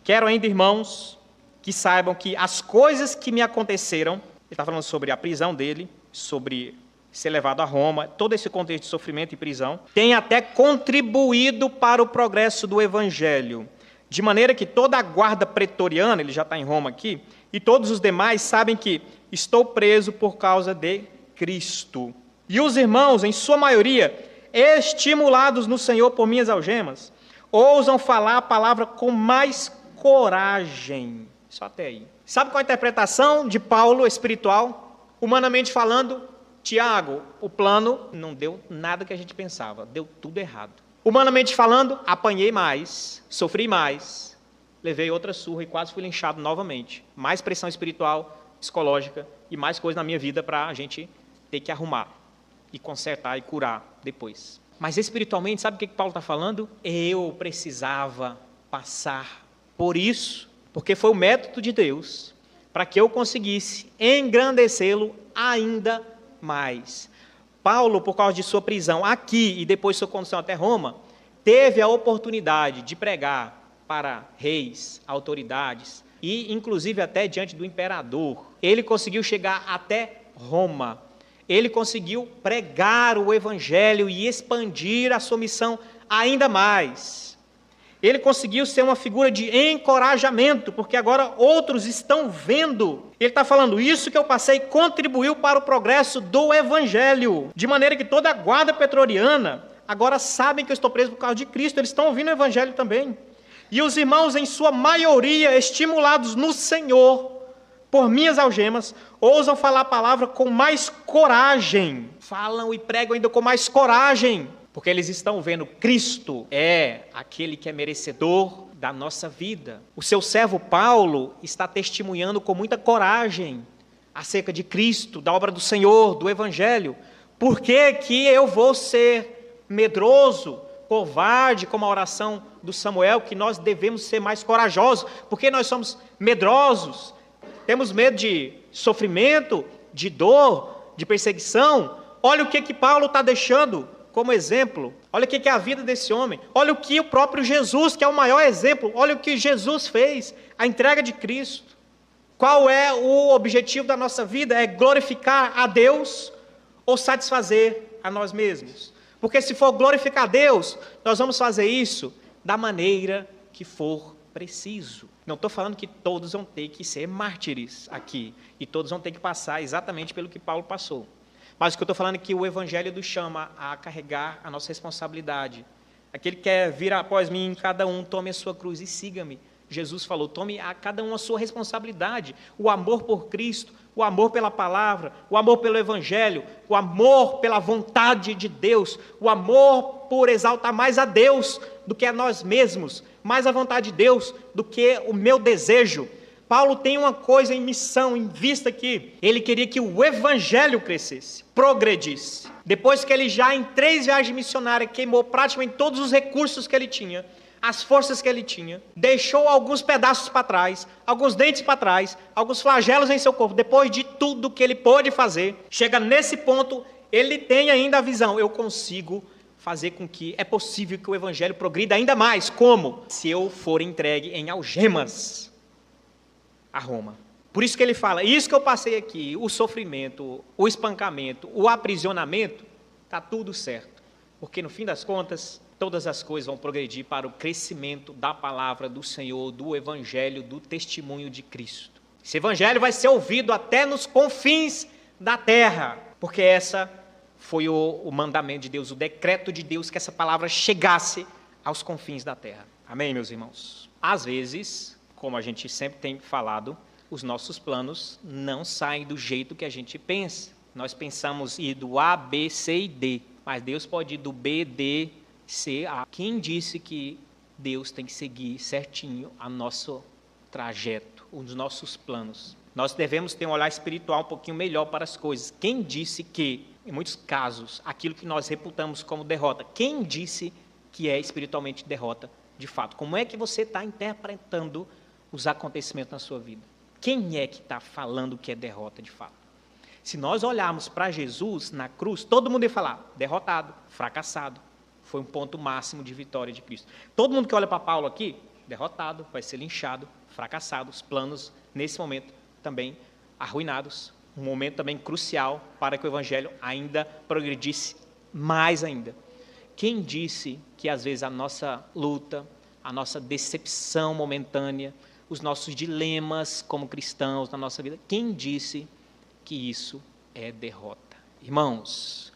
Quero ainda, irmãos, que saibam que as coisas que me aconteceram, ele está falando sobre a prisão dele, sobre ser levado a Roma, todo esse contexto de sofrimento e prisão, tem até contribuído para o progresso do Evangelho, de maneira que toda a guarda pretoriana, ele já está em Roma aqui, e todos os demais sabem que estou preso por causa de Cristo. E os irmãos, em sua maioria, estimulados no Senhor por minhas algemas, ousam falar a palavra com mais coragem. Só até aí. Sabe qual é a interpretação de Paulo espiritual? Humanamente falando, Tiago, o plano não deu nada que a gente pensava, deu tudo errado. Humanamente falando, apanhei mais, sofri mais, levei outra surra e quase fui linchado novamente. Mais pressão espiritual, psicológica e mais coisa na minha vida para a gente ter que arrumar e consertar e curar depois. Mas espiritualmente, sabe o que Paulo está falando? Eu precisava passar por isso, porque foi o método de Deus para que eu conseguisse engrandecê-lo ainda mais. Paulo, por causa de sua prisão aqui e depois sua condução até Roma, teve a oportunidade de pregar para reis, autoridades e inclusive até diante do imperador. Ele conseguiu chegar até Roma. Ele conseguiu pregar o evangelho e expandir a sua missão ainda mais. Ele conseguiu ser uma figura de encorajamento, porque agora outros estão vendo. Ele está falando, isso que eu passei contribuiu para o progresso do evangelho, de maneira que toda a guarda pretoriana agora sabem que eu estou preso por causa de Cristo, eles estão ouvindo o evangelho também. E os irmãos, em sua maioria, estimulados no Senhor, por minhas algemas, ousam falar a palavra com mais coragem. Falam e pregam ainda com mais coragem, porque eles estão vendo Cristo é aquele que é merecedor da nossa vida. O seu servo Paulo está testemunhando com muita coragem acerca de Cristo, da obra do Senhor, do Evangelho. Por que que eu vou ser medroso, covarde, como a oração do Samuel, que nós devemos ser mais corajosos? Porque nós somos medrosos, temos medo de sofrimento, de dor, de perseguição. Olha o que Paulo está deixando como exemplo. Olha o que é a vida desse homem. Olha o que o próprio Jesus, que é o maior exemplo, olha o que Jesus fez, a entrega de Cristo. Qual é o objetivo da nossa vida? É glorificar a Deus ou satisfazer a nós mesmos? Porque se for glorificar a Deus, nós vamos fazer isso da maneira que for preciso. Não estou falando que todos vão ter que ser mártires aqui, e todos vão ter que passar exatamente pelo que Paulo passou. Mas o que eu estou falando é que o Evangelho nos chama a carregar a nossa responsabilidade. Aquele que quer vir após mim, cada um tome a sua cruz e siga-me. Jesus falou, tome a cada um a sua responsabilidade. O amor por Cristo, o amor pela palavra, o amor pelo Evangelho, o amor pela vontade de Deus, o amor por exaltar mais a Deus do que a nós mesmos, mais a vontade de Deus do que o meu desejo. Paulo tem uma coisa em missão, em vista aqui. Ele queria que o evangelho crescesse, progredisse. Depois que ele já em 3 viagens missionárias queimou praticamente todos os recursos que ele tinha, as forças que ele tinha, deixou alguns pedaços para trás, alguns dentes para trás, alguns flagelos em seu corpo. Depois de tudo que ele pôde fazer, chega nesse ponto, ele tem ainda a visão. Eu consigo fazer com que é possível que o evangelho progrida ainda mais. Como? Se eu for entregue em algemas a Roma. Por isso que ele fala, isso que eu passei aqui, o sofrimento, o espancamento, o aprisionamento, está tudo certo. Porque no fim das contas, todas as coisas vão progredir para o crescimento da palavra do Senhor, do evangelho, do testemunho de Cristo. Esse evangelho vai ser ouvido até nos confins da terra, porque essa foi o mandamento de Deus, o decreto de Deus, que essa palavra chegasse aos confins da terra. Amém, meus irmãos? Às vezes, como a gente sempre tem falado, os nossos planos não saem do jeito que a gente pensa. Nós pensamos ir do A, B, C e D, mas Deus pode ir do B, D, C, A. Quem disse que Deus tem que seguir certinho o nosso trajeto, os nossos planos? Nós devemos ter um olhar espiritual um pouquinho melhor para as coisas. Quem disse que, em muitos casos, aquilo que nós reputamos como derrota, quem disse que é espiritualmente derrota de fato? Como é que você está interpretando os acontecimentos na sua vida? Quem é que está falando que é derrota de fato? Se nós olharmos para Jesus na cruz, todo mundo ia falar, derrotado, fracassado. Foi um ponto máximo de vitória de Cristo. Todo mundo que olha para Paulo aqui, derrotado, vai ser linchado, fracassado, os planos, nesse momento, também arruinados. Um momento também crucial para que o Evangelho ainda progredisse mais ainda. Quem disse que, às vezes, a nossa luta, a nossa decepção momentânea, os nossos dilemas como cristãos na nossa vida, quem disse que isso é derrota? Irmãos,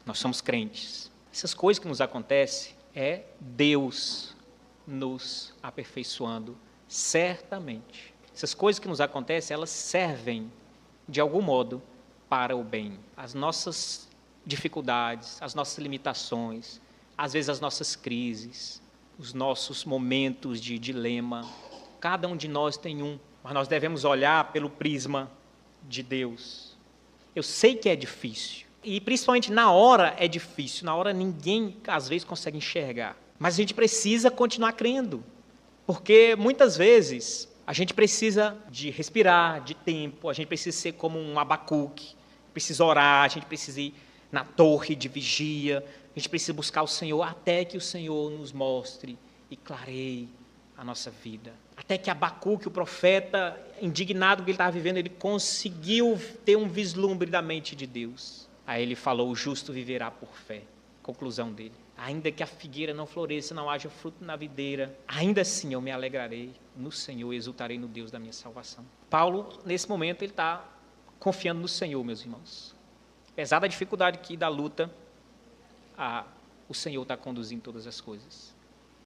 nós somos crentes. Essas coisas que nos acontecem é Deus nos aperfeiçoando, certamente. Essas coisas que nos acontecem, elas servem, de algum modo, para o bem. As nossas dificuldades, as nossas limitações, às vezes as nossas crises, os nossos momentos de dilema, cada um de nós tem um, mas nós devemos olhar pelo prisma de Deus. Eu sei que é difícil, e principalmente na hora é difícil, na hora ninguém às vezes consegue enxergar, mas a gente precisa continuar crendo, porque muitas vezes a gente precisa de respirar, de tempo, a gente precisa ser como um Abacuque, precisa orar, a gente precisa ir na torre de vigia, a gente precisa buscar o Senhor até que o Senhor nos mostre e clareie a nossa vida. Até que Abacuque, o profeta, indignado com o que ele estava vivendo, ele conseguiu ter um vislumbre da mente de Deus. Aí ele falou, o justo viverá por fé. Conclusão dele. Ainda que a figueira não floresça, não haja fruto na videira, ainda assim eu me alegrarei no Senhor, exultarei no Deus da minha salvação. Paulo, nesse momento, ele está confiando no Senhor, meus irmãos. Apesar da dificuldade aqui da luta, o Senhor está conduzindo todas as coisas.